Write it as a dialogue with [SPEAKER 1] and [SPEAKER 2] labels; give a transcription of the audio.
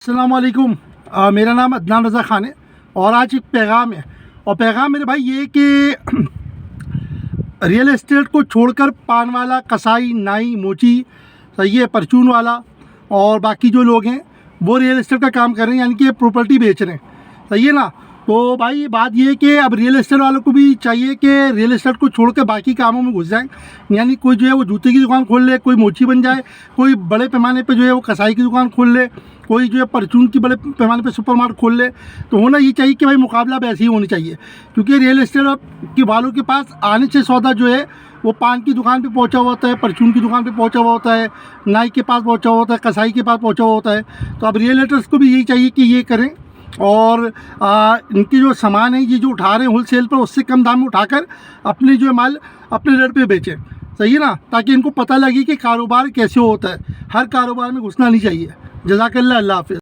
[SPEAKER 1] अस्सलाम वालेकुम। मेरा नाम अदनान रज़ा ख़ान है और आज एक पैगाम है। और पैगाम मेरे भाई ये कि रियल एस्टेट को छोड़कर पान वाला, कसाई, नाई, मोची, सही है, परचून वाला और बाकी जो लोग हैं वो रियल एस्टेट का काम कर रहे हैं, यानी कि प्रॉपर्टी बेच रहे हैं, सही है ना। तो भाई बात ये है कि अब रियल एस्टेट वालों को भी चाहिए कि रियल एस्टेट को छोड़ के बाकी कामों में घुस जाएं। यानी कोई जो है वो जूते की दुकान खोल ले, कोई मोची बन जाए, कोई बड़े पैमाने पे जो है वो कसाई की दुकान खोल ले, कोई जो है परचून की बड़े पैमाने पे सुपरमार्केट खोल ले। तो होना ये चाहिए कि भाई मुकाबला अब ऐसे ही होनी चाहिए, क्योंकि रियल एस्टेट के वालों के पास आने से सौदा जो है वो पान की दुकान पे पहुंचा हुआ होता है, परचून की दुकान पे पहुंचा हुआ होता है, नाई के पास पहुंचा हुआ होता है, कसाई के पास पहुंचा हुआ होता है। तो अब रियल एस्टेट्स को भी यही चाहिए कि ये करें और इनकी जो सामान है ये जो उठा रहे हैं होलसेल पर, उससे कम दाम में उठाकर अपने जो माल अपने रेट पे बेचें, सही है ना, ताकि इनको पता लगे कि कारोबार कैसे होता है। हर कारोबार में घुसना नहीं चाहिए। जज़ाकल्लाह, अल्लाह हाफ़िज़।